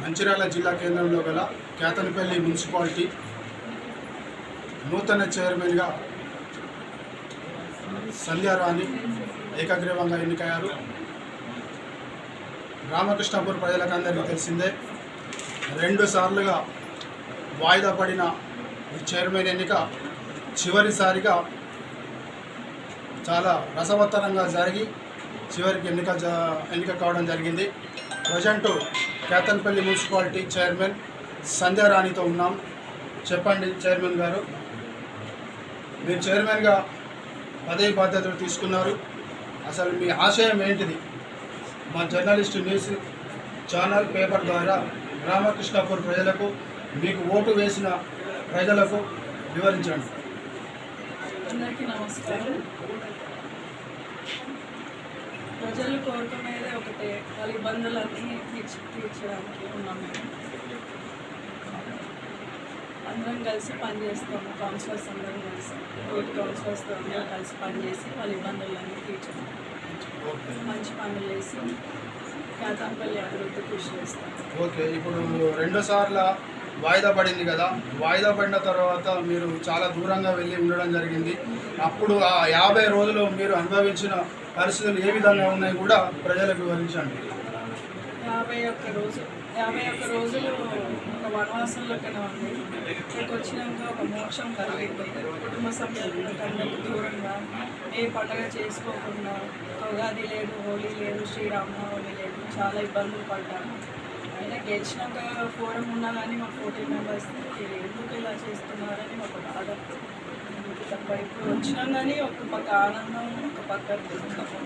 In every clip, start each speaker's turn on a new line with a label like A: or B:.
A: మంచిర్యాల జిల్లా కేంద్రంలో గల కేతనపల్లి మున్సిపాలిటీ నూతన చైర్మన్గా సంధ్యారాణి ఏకగ్రీవంగా ఎన్నికయ్యారు. రామకృష్ణాపూర్ ప్రజలకందరికీ తెలిసిందే, 2 సార్లుగా వాయిదా పడిన ఈ చైర్మన్ ఎన్నిక చివరిసారిగా చాలా రసవత్తరంగా జరిగి చివరికి ఎన్నిక కావడం జరిగింది. ప్రజెంట్ కేతనపల్లి మున్సిపాలిటీ చైర్మన్ సంధ్యారాణితో ఉన్నాం. చెప్పండి చైర్మన్ గారు, మీరు చైర్మన్గా పదవి బాధ్యతలు తీసుకున్నారు, అసలు మీ ఆశయం ఏంటిది? మా జర్నలిస్ట్ న్యూస్ ఛానల్ పేపర్ ద్వారా రామకృష్ణాపూర్ ప్రజలకు, మీకు ఓటు వేసిన ప్రజలకు వివరించండి.
B: అందరికీ నమస్కారం. ప్రజలు కోరుకునేది ఒకటే, వాళ్ళ ఇబ్బందులన్నీ తీర్చడానికి ఉన్నాం. మేము అందరం కలిసి పనిచేస్తాము, కౌన్సిలర్స్ అందరం కలిసి, ఓటు కౌన్సిలర్స్తో అందరం కలిసి పనిచేసి వాళ్ళ ఇబ్బందులన్నీ తీర్చడం, మంచి పనులు చేసి కేతనపల్లి అభివృద్ధి కృషి చేస్తాం.
A: ఓకే, ఇప్పుడు 2 సార్లు వాయిదా పడింది కదా, వాయిదా పడిన తర్వాత మీరు చాలా దూరంగా వెళ్ళి ఉండడం జరిగింది. అప్పుడు ఆ 50 రోజులు మీరు అనుభవించిన పరిస్థితులు ఏ విధంగా ఉన్నాయి కూడా ప్రజలకు వివరించండి.
B: 51 రోజులు ఒక వనవాసంలోనే ఉంది. ఇక్కడికి వచ్చినాక ఒక మోక్షం కలిగింది. కుటుంబ సభ్యులందరికీ దూరంగా ఏ పండుగ చేసుకోకుండా, ఉగాది లేదు, హోలీ లేదు, శ్రీరామనవమి లేదు, చాలా ఇబ్బందులు పడ్డాము. అయినా గెలిచినాక ఫోరం ఉన్నా కానీ మా 14 మెంబర్స్ని ఎందుకు ఇలా చేస్తున్నారని మాకు బాధ. ఇప్పుడు వచ్చినాం కానీ ఒక పక్క ఆనందం, ఒక పక్క దుఃఖం.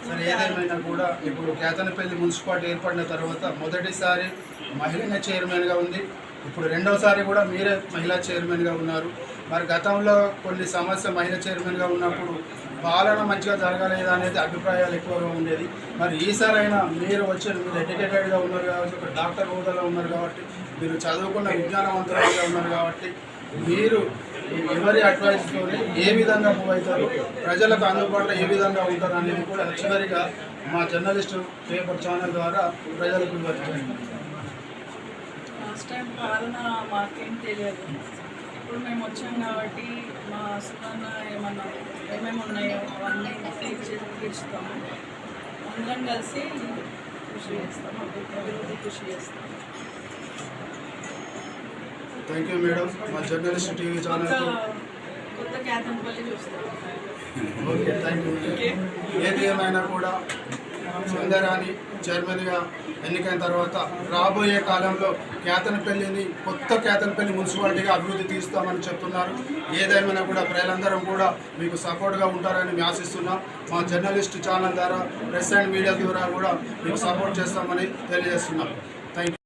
A: సరే, ఏదేమైనా కూడా ఇప్పుడు కేతనపల్లి మున్సిపాలిటీ ఏర్పడిన తర్వాత మొదటిసారి మహిళ చైర్మన్గా ఉంది, ఇప్పుడు 2వసారి కూడా మీరే మహిళా చైర్మన్గా ఉన్నారు. మరి గతంలో కొన్ని సమస్య మహిళా చైర్మన్గా ఉన్నప్పుడు పాలన మంచిగా జరగలేదు అనేది అభిప్రాయాలు ఎక్కువగా ఉండేది. మరి ఈసారైనా మీరు ఎడ్యుకేటెడ్గా ఉన్నారు కాబట్టి, ఒక డాక్టర్ హోదాలో ఉన్నారు కాబట్టి, మీరు చదువుకున్న విజ్ఞానవంతులుగా ఉన్నారు కాబట్టి, మీరు ఎవరి అడ్వైస్తో ఏ విధంగా మూవ్ అవుతారు, ప్రజలకు అందుబాటులో ఏ విధంగా ఉంటారు అనేది కూడా చివరిగా మా జర్నలిస్ట్ పేపర్ ఛానల్ ద్వారా ప్రజలకు వివరించండి.
B: లాస్ట్ టైం పాలన మాకేం తెలియదు, ఇప్పుడు మేము వచ్చాం కాబట్టి మా సుఖాన ఏమేమి ఉన్నాయో అవన్నీ తీర్చుతాము. అందరం కలిసి కృషి చేస్తాము, అభివృద్ధి కృషి చేస్తాము.
A: Thank you madam. మా జర్నలిస్ట్ టీవీ ఛానల్
B: కొత్త కేతనపల్లి చూస్తాం.
A: Okay, thank you. ఏది ఏమైనా కూడా సంధ్యారాణి చైర్మన్గా ఎన్నికైన తర్వాత రాబోయే కాలంలో కేతనపల్లిని కొత్త కేతనపల్లి మున్సిపాలిటీగా అభివృద్ధి తీస్తామని చెప్తున్నారు. ఏదేమైనా కూడా ప్రజలందరం కూడా మీకు సపోర్ట్గా ఉంటారని మేము ఆశిస్తున్నాం. మా జర్నలిస్ట్ ఛానల్ ద్వారా, ప్రెస్ అండ్ మీడియా ద్వారా కూడా మీకు సపోర్ట్ చేస్తామని తెలియజేస్తున్నాం. Thank you.